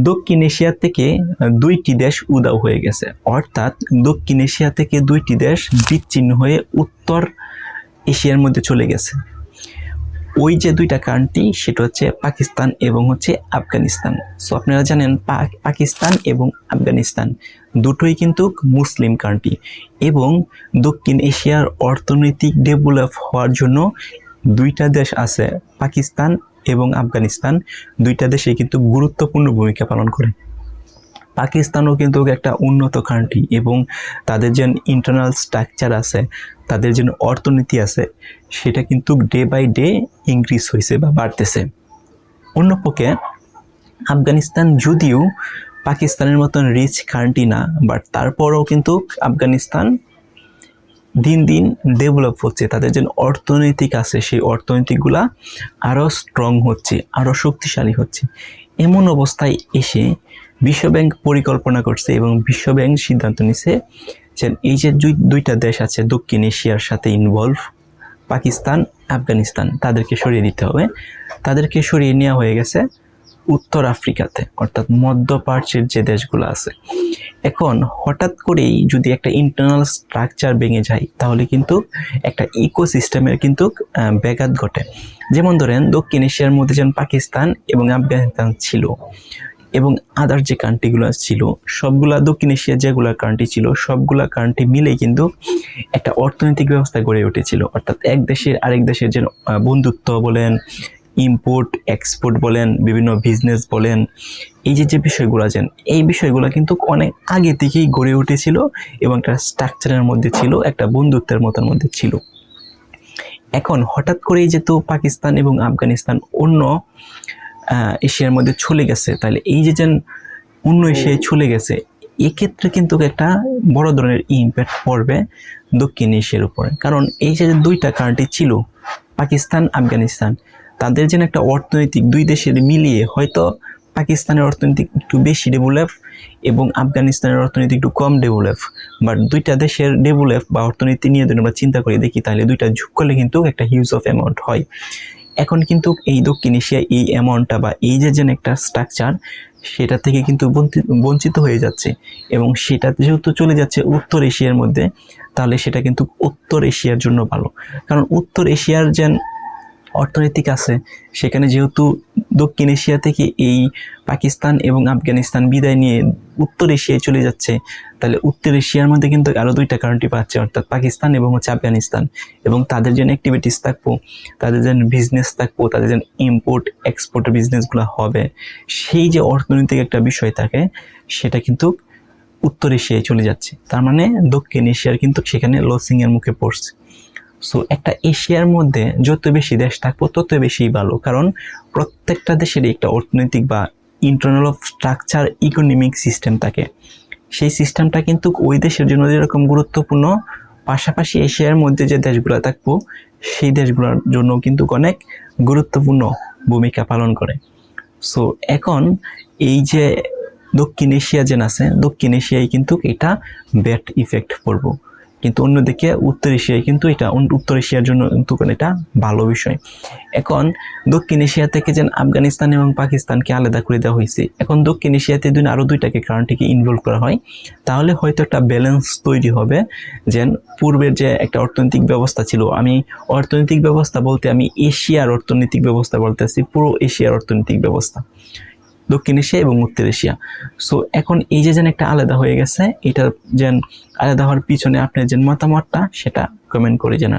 দক্ষিণ এশিয়া থেকে দুইটি দেশ উধাও হয়ে গেছে, অর্থাৎ দক্ষিণ এশিয়া থেকে দুইটি দেশ বিচ্ছিন্ন হয়ে উত্তর এশিয়ার মধ্যে চলে গেছে। ওই যে দুইটা কান্ট্রি সেটা হচ্ছে পাকিস্তান এবং হচ্ছে আফগানিস্তান। সো আপনারা জানেন পাকিস্তান এবং আফগানিস্তান দুটোই কিন্তু মুসলিম কান্ট্রি, এবং দক্ষিণ এশিয়ার অর্থনৈতিক ডেভেলপ হওয়ার জন্য দুইটা দেশ আছে, পাকিস্তান এবং আফগানিস্তান, দুইটা দেশে কিন্তু গুরুত্বপূর্ণ ভূমিকা পালন করে। পাকিস্তানও কিন্তু একটা উন্নত কান্ট্রি, এবং তাদের যে ইন্টারনাল স্ট্রাকচার আছে, তাদের যে অর্থনীতি আছে, সেটা কিন্তু ডে বাই ডে ইনক্রিজ হয়েছে বা বাড়তেছে। অন্যপক্ষে আফগানিস্তান যদিও পাকিস্তানের মতন রিচ কান্ট্রি না, বাট তারপরেও কিন্তু আফগানিস্তান দিন দিন ডেভেলপ হচ্ছে। তাদের যে অর্থনৈতিক আছে সেই অর্থনৈতিকগুলা আরও স্ট্রং হচ্ছে, আরও শক্তিশালী হচ্ছে। এমন অবস্থায় এসে বিশ্বব্যাংক পরিকল্পনা করছে এবং বিশ্বব্যাংক সিদ্ধান্ত নিছে যে এই যে দুইটা দেশ আছে দক্ষিণ এশিয়ার সাথে ইনভলভ, পাকিস্তান আফগানিস্তান, তাদেরকে সরিয়ে দিতে হবে। তাদেরকে সরিয়ে নেওয়া হয়ে গেছে উত্তর আফ্রিকাতে, অর্থাৎ মধ্যপ্রাচ্যের যে দেশগুলো আছে। এখন হঠাৎ করেই যদি একটা ইন্টারনাল স্ট্রাকচার ভেঙে যায়, তাহলে কিন্তু একটা ইকোসিস্টেমের কিন্তু ব্যাঘাত ঘটে। যেমন ধরেন দক্ষিণ এশিয়ার মধ্যে যেমন পাকিস্তান এবং আফগানিস্তান ছিল, এবং আদার যে কান্ট্রিগুলো ছিল সবগুলা, দক্ষিণ এশিয়ার যেগুলা কান্ট্রি ছিল সবগুলা কান্ট্রি মিলেই কিন্তু একটা অর্থনৈতিক ব্যবস্থা গড়ে উঠেছিল। অর্থাৎ এক দেশের আরেক দেশের যে বন্ধুত্ব বলেন, ইম্পোর্ট এক্সপোর্ট বলেন, বিভিন্ন বিজনেস বলেন, এই যে বিষয়গুলো আছেন, এই বিষয়গুলো কিন্তু অনেক আগে থেকেই গড়ে উঠেছিল এবং একটা স্ট্রাকচারের মধ্যে ছিল, একটা বন্ধুত্বের মতন মধ্যে ছিল। এখন হঠাৎ করেই যেহেতু পাকিস্তান এবং আফগানিস্তান অন্য এশিয়ার মধ্যে চলে গেছে, তাহলে এই যে অন্য এশিয়ায় চলে গেছে, এক্ষেত্রে কিন্তু একটা বড় ধরনের ইম্প্যাক্ট পড়বে দক্ষিণ এশিয়ার উপরে। কারণ এই যে দুইটা কান্ট্রি ছিল পাকিস্তান আফগানিস্তান, তাদের যেন একটা অর্থনৈতিক দুই দেশের মিলিয়ে হয়তো পাকিস্তানের অর্থনৈতিক একটু বেশি ডেভেলপ এবং আফগানিস্তানের অর্থনীতি একটু কম ডেভেলপ, বাট দুইটা দেশের ডেভেলপ বা অর্থনীতি নিয়ে যদি আমরা চিন্তা করে দেখি, তাহলে দুইটা যোগ করলে কিন্তু একটা হিউজ অফ অ্যামাউন্ট হয়। এখন কিন্তু এই দক্ষিণ এশিয়া এই অ্যামাউন্টটা বা এই যে একটা স্ট্রাকচার, সেটা থেকে কিন্তু বঞ্চিত হয়ে যাচ্ছে, এবং সেটা যেহেতু চলে যাচ্ছে উত্তর এশিয়ার মধ্যে, তাহলে সেটা কিন্তু উত্তর এশিয়ার জন্য ভালো। কারণ উত্তর এশিয়ার যে অর্থনৈতিক আছে, সেখানে যেহেতু দক্ষিণ এশিয়া থেকে এই পাকিস্তান এবং আফগানিস্তান বিদায় নিয়ে উত্তর এশিয়ায় চলে যাচ্ছে, তাহলে উত্তর এশিয়ার মধ্যে কিন্তু আরও দুইটা কান্ট্রি পাচ্ছে, অর্থাৎ পাকিস্তান এবং হচ্ছে আফগানিস্তান, এবং তাদের যে অ্যাক্টিভিটিস থাকবো, তাদের যে বিজনেস থাকবো, তাদের যে ইম্পোর্ট এক্সপোর্টের বিজনেসগুলো হবে, সেই যে অর্থনৈতিক একটা বিষয় থাকে, সেটা কিন্তু উত্তর এশিয়ায় চলে যাচ্ছে। তার মানে দক্ষিণ এশিয়ার কিন্তু সেখানে লসিংয়ের মুখে পড়ছে। সো একটা এশিয়ার মধ্যে যত বেশি দেশ থাকবো তত বেশি ভালো, কারণ প্রত্যেকটা দেশেরই একটা অর্থনৈতিক বা ইন্টারনাল স্ট্রাকচার ইকোনমিক সিস্টেম থাকে। সেই সিস্টেমটা কিন্তু ওই দেশের জন্য যেরকম গুরুত্বপূর্ণ, পাশাপাশি এশিয়ার মধ্যে যে দেশগুলো থাকবো সেই দেশগুলোর জন্য কিন্তু অনেক গুরুত্বপূর্ণ ভূমিকা পালন করে। সো এখন এই যে দক্ষিণ এশিয়া যে আছে, দক্ষিণ এশিয়ায় কিন্তু এটা ব্যাড ইফেক্ট পড়বো, কিন্তু অন্যদিকে উত্তর এশিয়ায় কিন্তু এটা উত্তর এশিয়ার জন্য কিন্তু এটা ভালো বিষয়। এখন দক্ষিণ এশিয়া থেকে যেন আফগানিস্তান এবং পাকিস্তানকে আলাদা করে দেওয়া হয়েছে, এখন দক্ষিণ এশিয়াতে আরও দুইটাকে কান্ট্রিকে ইনভলভ করা হয়, তাহলে হয়তো একটা ব্যালেন্স তৈরি হবে। যেন পূর্বের যে একটা অর্থনৈতিক ব্যবস্থা ছিল, আমি অর্থনৈতিক ব্যবস্থা বলতে আমি এশিয়ার অর্থনৈতিক ব্যবস্থা বলতেছি, পুরো এশিয়ার অর্থনৈতিক ব্যবস্থা, দক্ষিণ এশিয়া এবং উত্তর এশিয়া। সো এখন এই যে একটা আলাদা হয়ে গেছে, এটার যেন আলাদা হওয়ার পিছনে আপনার যে মতামতটা সেটা কমেন্ট করে জানান।